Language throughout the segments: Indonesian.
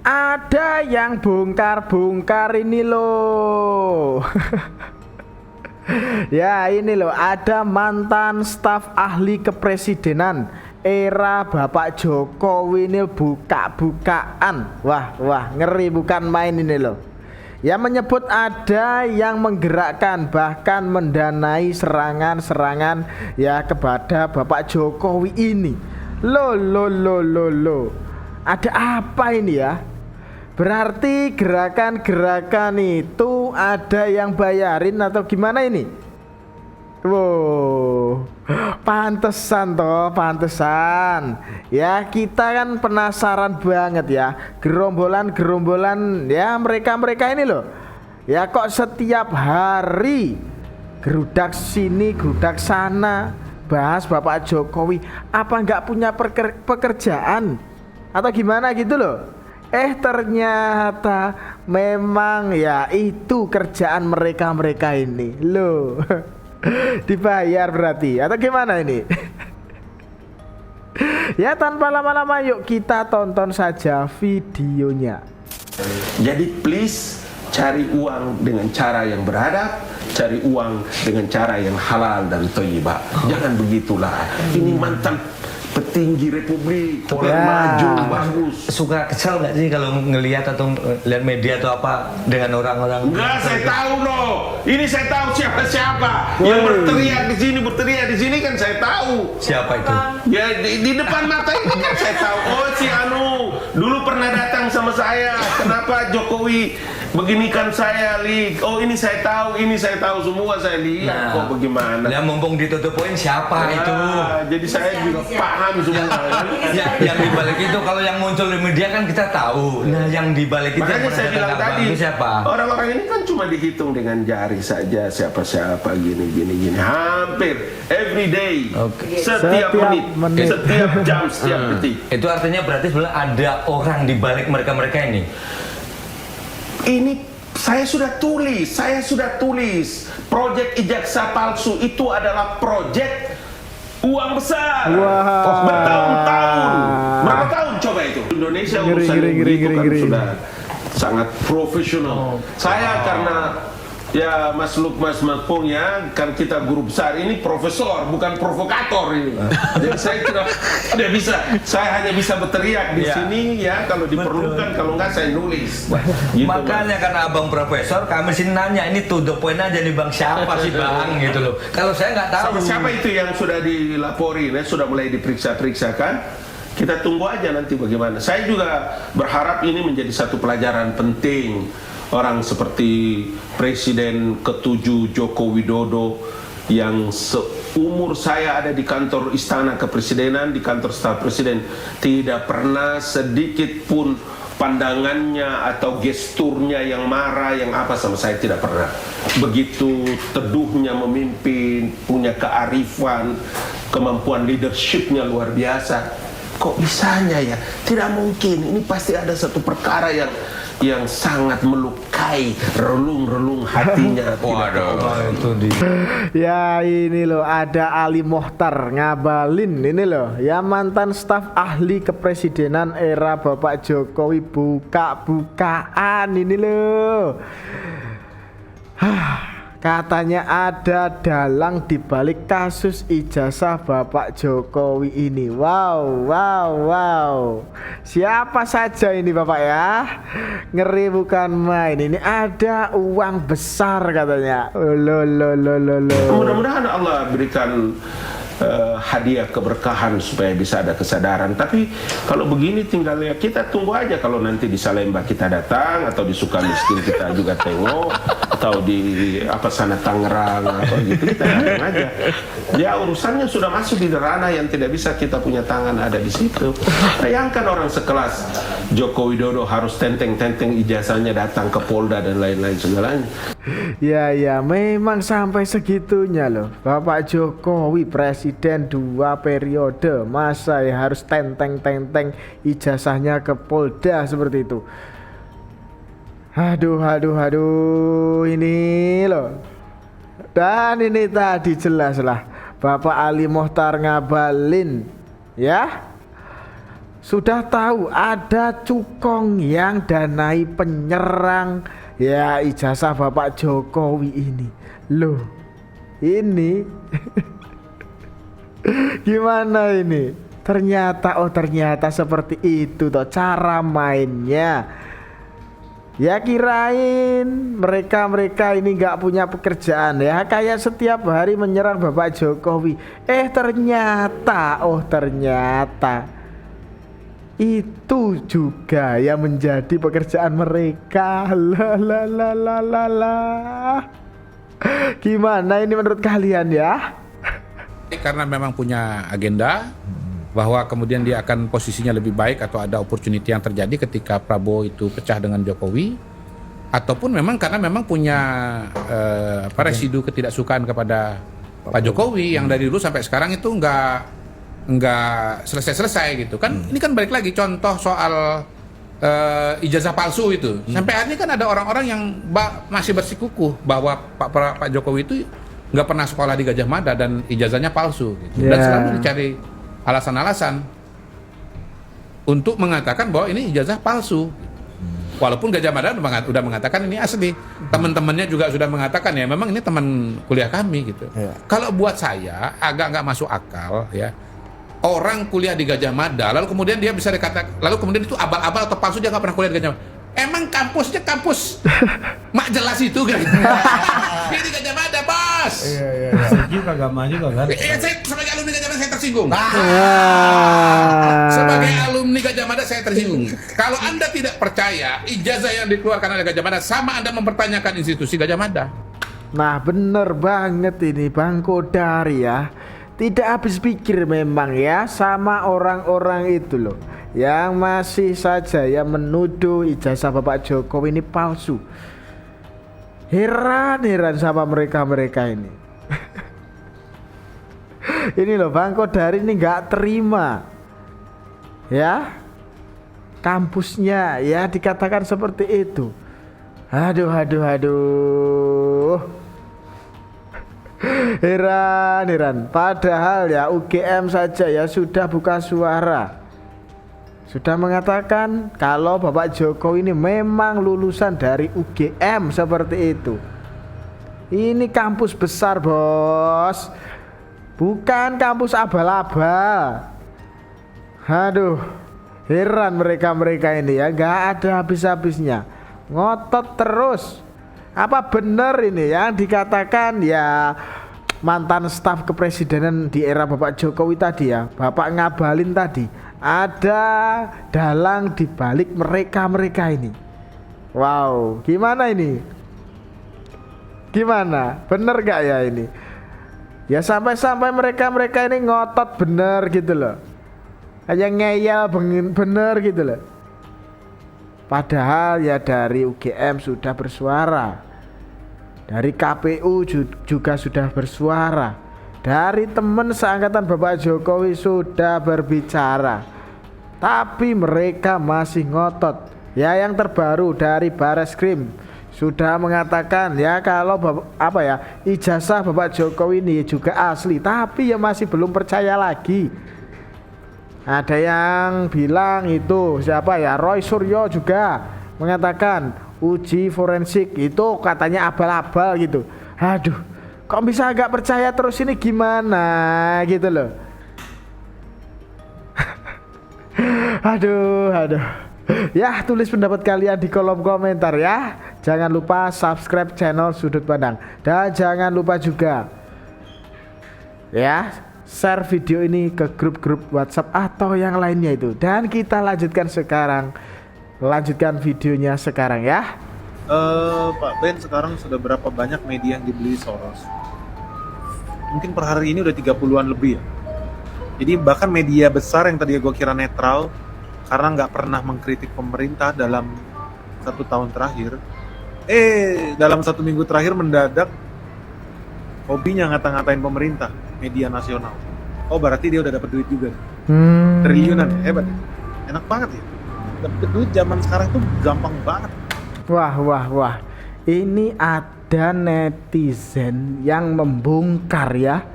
Ada yang bongkar-bongkar ini loh. Ya ini loh, ada mantan staf ahli kepresidenan era Bapak Jokowi ini buka-bukaan. Wah, ngeri bukan main ini loh. Ya menyebut ada yang menggerakkan bahkan mendanai serangan-serangan ya kepada Bapak Jokowi ini. Loh. Ada apa ini ya? Berarti gerakan-gerakan itu ada yang bayarin atau gimana ini? Wow, pantesan. Ya kita kan penasaran banget ya, gerombolan ya mereka ini loh. Ya kok setiap hari gerudak sini, gerudak sana, bahas Bapak Jokowi. Apa nggak punya pekerjaan atau gimana gitu loh? Ternyata memang ya itu kerjaan mereka ini loh. Dibayar berarti atau gimana ini? Ya tanpa lama-lama yuk kita tonton saja videonya. Jadi please cari uang dengan cara yang beradab, cari uang dengan cara yang halal dan thayyibah. Jangan begitulah. Ini mantan petinggi republik, orang maju, bagus. Suka kesel nggak sih kalau ngelihat atau lihat media atau apa dengan orang-orang? Enggak, saya tahu loh. Ini saya tahu siapa yang berteriak di sini kan saya tahu. Siapa itu? Ya di depan mata ini kan saya tahu. Oh si Anu dulu pernah datang sama saya. Kenapa Jokowi beginikan saya, Lik? Oh ini saya tahu semua saya lihat. Kok bagaimana? Ya mumpung ditutup poin siapa itu? Jadi saya juga paham semua. Yang dibalik itu kalau yang muncul di media kan kita tahu. Nah yang dibalik itu makanya saya bilang tadi siapa? Orang-orang ini kan cuma dihitung dengan jari saja siapa gini. Hampir every day, setiap menit, setiap jam, setiap detik. Itu artinya berarti sebenarnya ada orang di balik mereka ini. Ini saya sudah tulis proyek ijazah palsu itu adalah proyek uang besar. Bertahun-tahun. Berapa tahun coba itu? Indonesia urusan itu kan sudah sangat profesional. Saya karena ya Mas Lukmas Pung ya, kan kita guru besar ini profesor bukan provokator ini. Jadi saya tidak bisa, saya hanya bisa berteriak di sini ya kalau diperlukan, kalau enggak saya nulis. Gitu, makanya karena abang profesor kami sih nanya ini to the point aja nih bang, siapa sih bang gitu loh. Kalau saya nggak tahu. Siapa itu yang sudah dilaporin ya, sudah mulai diperiksa kan? Kita tunggu aja nanti bagaimana. Saya juga berharap ini menjadi satu pelajaran penting. Orang seperti Presiden ke-7 Joko Widodo yang seumur saya ada di kantor Istana Kepresidenan, di kantor staf presiden, tidak pernah sedikit pun pandangannya atau gesturnya yang marah, yang apa sama saya tidak pernah. Begitu teduhnya memimpin, punya kearifan, kemampuan leadershipnya luar biasa. Kok bisanya ya? Tidak mungkin, ini pasti ada satu perkara yang sangat melukai relung-relung hatinya. Waduh, itu Ya ini loh, ada Ali Mohtar Ngabalin ini loh, ya mantan staf ahli kepresidenan era Bapak Jokowi buka-bukaan ini loh. Katanya ada dalang dibalik kasus ijazah Bapak Jokowi ini. Wow. Siapa saja ini Bapak ya? Ngeri bukan main. Ini ada uang besar katanya. Mudah-mudahan Allah berikan hadiah keberkahan supaya bisa ada kesadaran. Tapi kalau begini tinggalnya kita tunggu aja, kalau nanti di Salemba kita datang atau di Sukamiskin kita juga tengok, atau di sana Tangerang atau gitu kita datang aja. Ya urusannya sudah masuk di ranah yang tidak bisa kita punya tangan ada di situ. Bayangkan orang sekelas Joko Widodo harus tenteng-tenteng ijazahnya datang ke Polda dan lain-lain segalanya. Ya memang sampai segitunya loh. Bapak Jokowi presiden 2 periode, masa ya harus tenteng-tenteng ijazahnya ke Polda seperti itu. Aduh ini loh. Dan ini tadi jelas lah Bapak Ali Mohtar Ngabalin ya sudah tahu ada cukong yang danai penyerang ya ijazah Bapak Jokowi ini. Loh, ini gimana ini? Ternyata seperti itu toh cara mainnya. Ya kirain mereka ini nggak punya pekerjaan ya, kayak setiap hari menyerang Bapak Jokowi. Ternyata itu juga yang menjadi pekerjaan mereka. Lah. Gimana ini menurut kalian ya? Karena memang punya agenda bahwa kemudian dia akan posisinya lebih baik atau ada opportunity yang terjadi ketika Prabowo itu pecah dengan Jokowi, ataupun memang karena memang punya residu ketidaksukaan kepada Pak Jokowi yang dari dulu sampai sekarang itu nggak selesai gitu kan. Ini kan balik lagi contoh soal ijazah palsu itu. Sampai hari ini kan ada orang-orang yang masih bersikukuh bahwa Pak Jokowi itu nggak pernah sekolah di Gajah Mada dan ijazahnya palsu gitu. Dan selalu dicari alasan-alasan untuk mengatakan bahwa ini ijazah palsu. Walaupun Gajah Mada udah mengatakan ini asli. Teman-temannya juga sudah mengatakan ya memang ini teman kuliah kami gitu. Kalau buat saya agak nggak masuk akal ya. Orang kuliah di Gajah Mada lalu kemudian dia bisa dikatakan, lalu kemudian itu abal-abal atau palsu, dia nggak pernah kuliah di Gajah Mada. Emang kampusnya kampus mak jelas itu kan? Ini Gajah Mada bos. Juga agama juga kan. Saya sebagai alumni Gajah Mada saya tersinggung. Sebagai alumni Gajah Mada saya tersinggung. Kalau Anda tidak percaya ijazah yang dikeluarkan oleh Gajah Mada, sama Anda mempertanyakan institusi Gajah Mada. Nah bener banget ini Bang Kodari ya. Tidak habis pikir memang ya sama orang-orang itu loh, yang masih saja ya menuduh ijazah Bapak Jokowi ini palsu. Heran sama mereka ini. Ini loh Bang Kodari ini nggak terima ya, kampusnya ya dikatakan seperti itu. Aduh. Heran. Padahal ya UGM saja ya sudah buka suara, sudah mengatakan kalau Bapak Jokowi ini memang lulusan dari UGM seperti itu. Ini kampus besar bos, bukan kampus abal-abal. Aduh, heran mereka ini ya, nggak ada habis-habisnya, ngotot terus. Apa benar ini yang dikatakan ya mantan staf kepresidenan di era Bapak Jokowi tadi ya, Bapak Ngabalin tadi, ada dalang di balik mereka ini. Wow, gimana ini? Gimana? Bener gak ya ini? Ya sampai mereka ini ngotot bener gitu loh, hanya ngeyel bener gitu loh. Padahal ya dari UGM sudah bersuara, dari KPU juga sudah bersuara, dari teman seangkatan Bapak Jokowi sudah berbicara, tapi mereka masih ngotot. Ya yang terbaru dari Bareskrim sudah mengatakan ya kalau ijazah Bapak Jokowi ini juga asli, tapi ya masih belum percaya lagi. Ada yang bilang itu siapa ya, Roy Suryo juga mengatakan uji forensik itu katanya abal-abal gitu. Aduh, kok bisa agak percaya terus ini gimana gitu loh. Aduh. Ya tulis pendapat kalian di kolom komentar ya. Jangan lupa subscribe channel Sudut Pandang. Dan jangan lupa juga ya share video ini ke grup-grup WhatsApp atau yang lainnya itu. Dan kita lanjutkan videonya sekarang ya. Pak Ben, sekarang sudah berapa banyak media yang dibeli Soros? Mungkin per hari ini udah 30-an lebih ya. Jadi bahkan media besar yang tadi gue kira netral karena nggak pernah mengkritik pemerintah dalam 1 tahun terakhir, dalam 1 minggu terakhir mendadak hobinya ngata-ngatain pemerintah, media nasional. Oh berarti dia udah dapat duit juga. Triliunan, hebat ya? Enak banget ya. Dapat duit zaman sekarang tuh gampang banget. Wah. Ini ada netizen yang membongkar ya,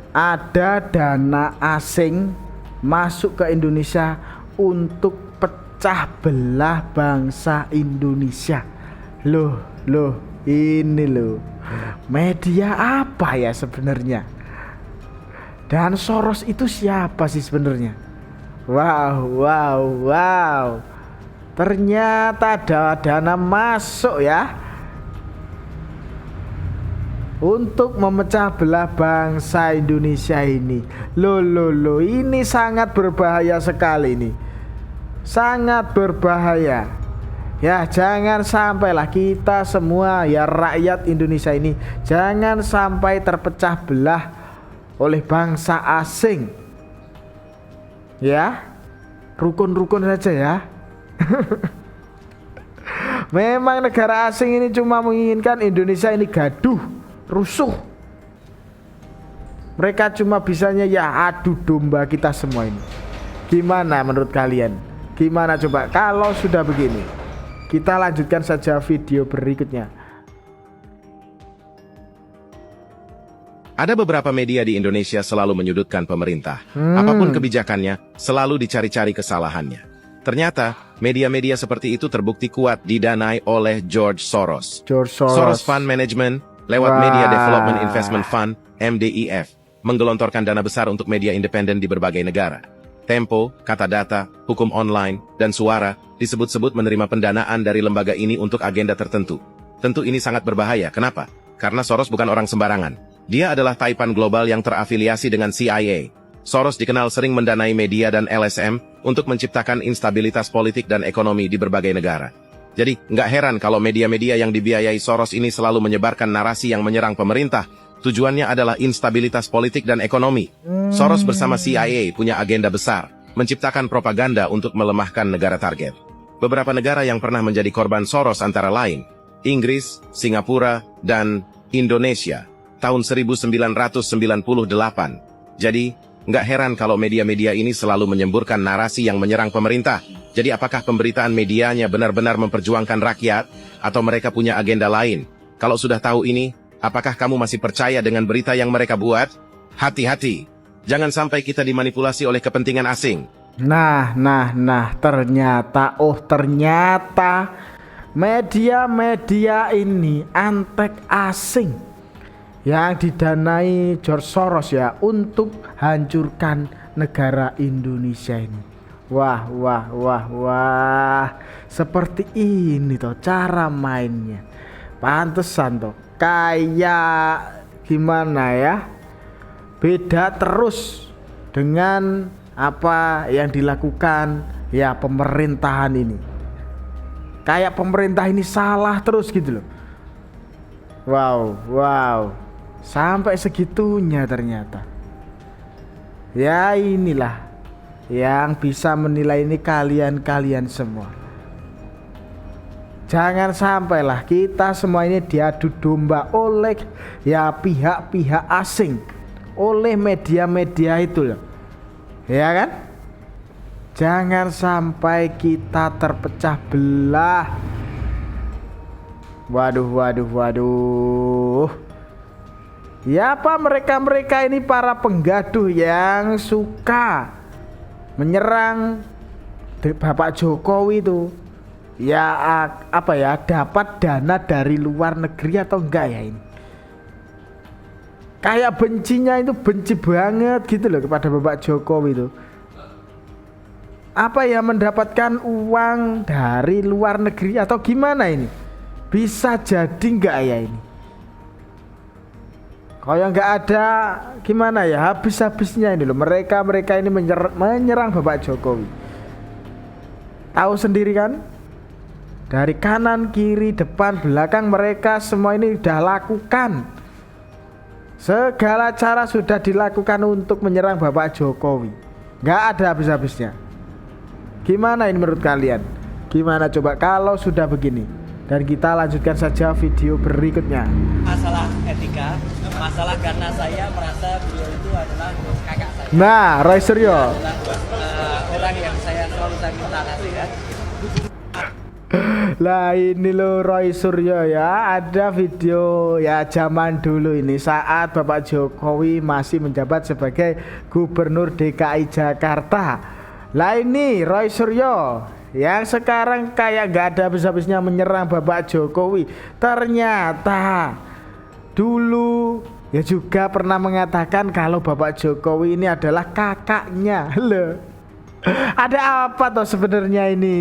ada dana asing masuk ke Indonesia untuk pecah belah bangsa Indonesia. Loh, ini loh. Media apa ya sebenarnya? Dan Soros itu siapa sih sebenarnya? Wow. Ternyata ada dana masuk ya untuk memecah belah bangsa Indonesia ini. Loh, ini sangat berbahaya sekali ini. Sangat berbahaya. Ya, jangan sampailah kita semua ya rakyat Indonesia ini jangan sampai terpecah belah oleh bangsa asing. Ya. Rukun-rukun saja ya. Memang negara asing ini cuma menginginkan Indonesia ini gaduh, rusuh. Mereka cuma bisanya ya adu domba kita semua ini. Gimana menurut kalian? Gimana coba kalau sudah begini? Kita lanjutkan saja video berikutnya. Ada beberapa media di Indonesia selalu menyudutkan pemerintah. Apapun kebijakannya, selalu dicari-cari kesalahannya. Ternyata, media-media seperti itu terbukti kuat didanai oleh George Soros. Soros Fund Management, lewat Media Development Investment Fund, MDIF, menggelontorkan dana besar untuk media independen di berbagai negara. Tempo, Kata Data, Hukum Online, dan Suara disebut-sebut menerima pendanaan dari lembaga ini untuk agenda tertentu. Tentu ini sangat berbahaya. Kenapa? Karena Soros bukan orang sembarangan. Dia adalah taipan global yang terafiliasi dengan CIA. Soros dikenal sering mendanai media dan LSM untuk menciptakan instabilitas politik dan ekonomi di berbagai negara. Jadi, nggak heran kalau media-media yang dibiayai Soros ini selalu menyebarkan narasi yang menyerang pemerintah. Tujuannya adalah instabilitas politik dan ekonomi. Soros bersama CIA punya agenda besar, menciptakan propaganda untuk melemahkan negara target. Beberapa negara yang pernah menjadi korban Soros antara lain, Inggris, Singapura, dan Indonesia. Tahun 1998. Jadi, nggak heran kalau media-media ini selalu menyemburkan narasi yang menyerang pemerintah. Jadi apakah pemberitaan medianya benar-benar memperjuangkan rakyat, atau mereka punya agenda lain? Kalau sudah tahu ini, apakah kamu masih percaya dengan berita yang mereka buat? Hati-hati, jangan sampai kita dimanipulasi oleh kepentingan asing. Nah, ternyata media-media ini antek asing yang didanai George Soros ya untuk hancurkan negara Indonesia ini. Wah. Seperti ini toh cara mainnya. Pantesan toh kayak gimana ya? Beda terus dengan apa yang dilakukan ya pemerintahan ini. Kayak pemerintah ini salah terus gitu loh. Wow. Sampai segitunya ternyata. Ya inilah yang bisa menilai ini kalian semua. Jangan sampailah kita semua ini diadu domba oleh ya pihak-pihak asing, oleh media-media itu loh. Ya kan? Jangan sampai kita terpecah belah. Waduh. Ya apa mereka ini para penggaduh yang suka menyerang Bapak Jokowi itu. Ya apa ya, dapat dana dari luar negeri atau enggak ya ini? Kayak bencinya itu benci banget gitu loh kepada Bapak Jokowi itu. Apa ya, mendapatkan uang dari luar negeri atau gimana ini? Bisa jadi enggak ya ini? Kalau nggak ada gimana ya, habis-habisnya ini loh mereka ini menyerang Bapak Jokowi. Tahu sendiri kan, dari kanan kiri depan belakang mereka semua ini udah lakukan, segala cara sudah dilakukan untuk menyerang Bapak Jokowi. Nggak ada habis-habisnya. Gimana ini menurut kalian? Gimana coba kalau sudah begini? Dan kita lanjutkan saja video berikutnya. Masalah etika, masalah karena saya merasa beliau itu adalah kakak saya. Nah, Roy Suryo Adalah orang yang saya selalu minta nasihat. Lah ini loh Roy Suryo ya, ada video ya zaman dulu ini saat Bapak Jokowi masih menjabat sebagai Gubernur DKI Jakarta. Lah ini Roy Suryo yang sekarang kayak gak ada habis-habisnya menyerang Bapak Jokowi. Ternyata dulu ya juga pernah mengatakan kalau Bapak Jokowi ini adalah kakaknya. Loh, ada apa toh sebenarnya ini?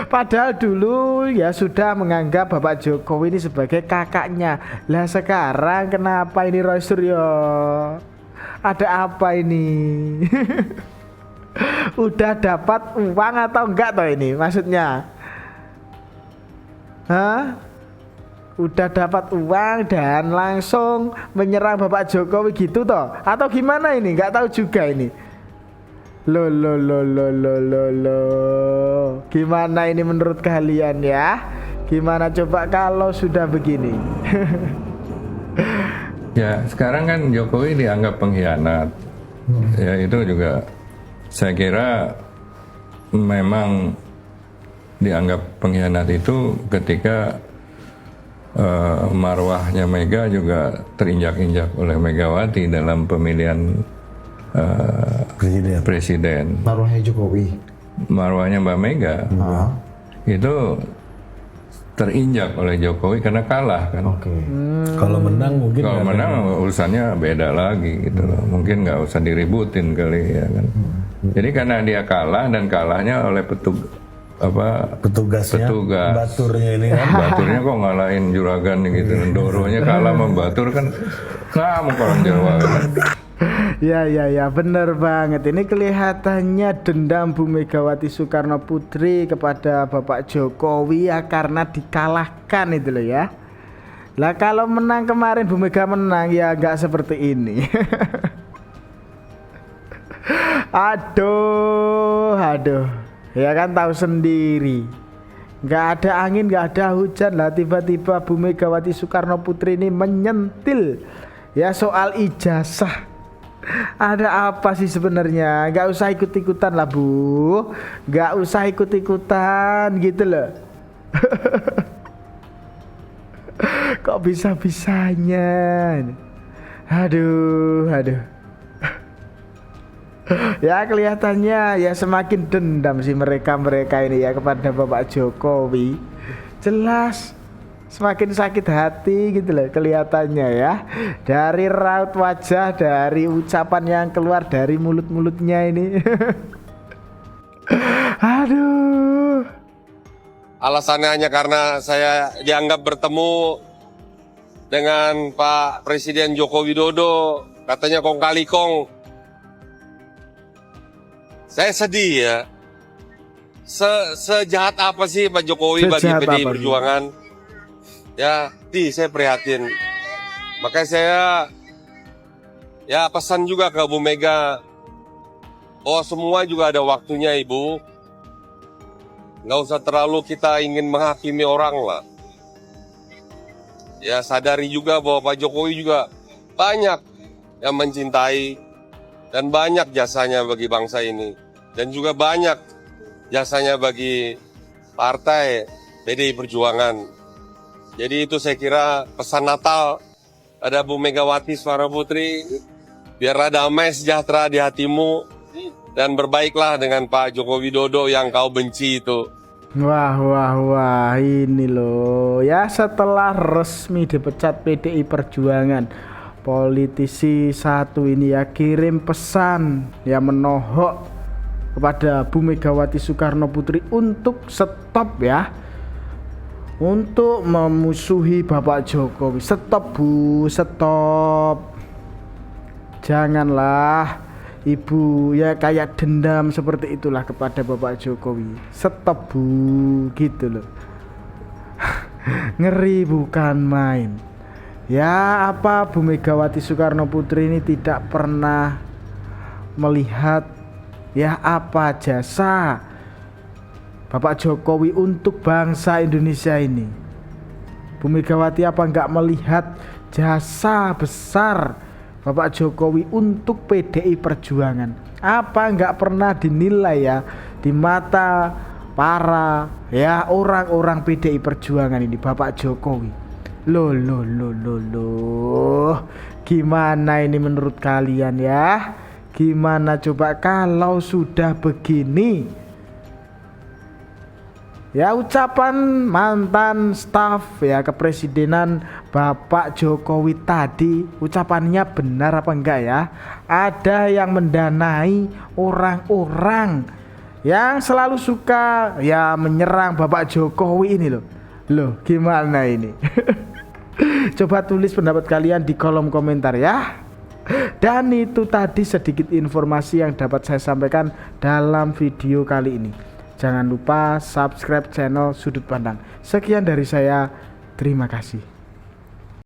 Padahal dulu ya sudah menganggap Bapak Jokowi ini sebagai kakaknya. Lah sekarang kenapa ini Roy Suryo? Ada apa ini? Udah dapat uang atau enggak toh ini maksudnya? Hah? Udah dapat uang dan langsung menyerang Bapak Jokowi gitu toh? Atau gimana ini? Enggak tahu juga ini. Lo. Gimana ini menurut kalian ya? Gimana coba kalau sudah begini? Ya, sekarang kan Jokowi dianggap pengkhianat. Ya, itu juga saya kira memang dianggap pengkhianat itu ketika marwahnya Mega juga terinjak-injak oleh Megawati dalam pemilihan presiden. Marwahnya Jokowi. Marwahnya Mbak Mega itu terinjak oleh Jokowi karena kalah kan. Kalau menang mungkin. Kalau menang urusannya beda lagi gitu loh. Mungkin nggak usah diributin kali ya kan. Jadi karena dia kalah dan kalahnya oleh petugas baturnya ini kan. Baturnya kok ngalahin juragan gitu. Doronya kalah sama batur kan. Ngamuk orang Jawa kan. Ya bener banget. Ini kelihatannya dendam Bu Megawati Soekarno Putri kepada Bapak Jokowi ya karena dikalahkan itu loh ya. Lah kalau menang kemarin Bu Mega menang ya gak seperti ini. Aduh. Ya kan tahu sendiri. Gak ada angin, gak ada hujan lah tiba-tiba Bu Megawati Soekarno Putri ini menyentil ya soal ijazah. Ada apa sih sebenarnya? Gak usah ikut-ikutan lah Bu. Gak usah ikut-ikutan gitu loh. Kok bisa-bisanya? Aduh. Ya kelihatannya ya semakin dendam sih mereka ini ya kepada Bapak Jokowi. Jelas semakin sakit hati gitu loh kelihatannya ya. Dari raut wajah, dari ucapan yang keluar dari mulut-mulutnya ini. Aduh. Alasannya hanya karena saya dianggap bertemu dengan Pak Presiden Joko Widodo, katanya kong kali kong. Saya sedih ya. Sejahat apa sih Pak Jokowi bagi PDI Perjuangan? Ya, saya prihatin. Makanya saya ya pesan juga ke Bu Mega. Oh, semua juga ada waktunya, Ibu. Nggak usah terlalu kita ingin menghakimi orang lah. Ya, sadari juga bahwa Pak Jokowi juga banyak yang mencintai dan banyak jasanya bagi bangsa ini. Dan juga banyak jasanya bagi partai PDI Perjuangan. Jadi itu saya kira pesan Natal ada Bu Megawati Soekarno Putri, biarlah damai sejahtera di hatimu dan berbaiklah dengan Pak Joko Widodo yang kau benci itu. Wah, ini loh ya setelah resmi dipecat PDI Perjuangan, politisi satu ini ya kirim pesan ya menohok kepada Bu Megawati Soekarno Putri untuk stop ya, untuk memusuhi Bapak Jokowi. Stop Bu, stop. Janganlah Ibu ya kayak dendam seperti itulah kepada Bapak Jokowi. Stop Bu, gitu loh. Ngeri bukan main. Ya apa Bu Megawati Soekarno Putri ini tidak pernah melihat ya apa jasa Bapak Jokowi untuk bangsa Indonesia ini. Bu Megawati apa enggak melihat jasa besar Bapak Jokowi untuk PDI Perjuangan? Apa enggak pernah dinilai ya di mata para ya orang-orang PDI Perjuangan ini Bapak Jokowi? Loh. Gimana ini menurut kalian ya? Gimana coba kalau sudah begini? Ya, ucapan mantan staf ya kepresidenan Bapak Jokowi tadi, ucapannya benar apa enggak ya? Ada yang mendanai orang-orang yang selalu suka ya menyerang Bapak Jokowi ini loh. Loh, gimana ini? Coba tulis pendapat kalian di kolom komentar ya. Dan itu tadi sedikit informasi yang dapat saya sampaikan dalam video kali ini. Jangan lupa subscribe channel Sudut Pandang. Sekian dari saya, terima kasih.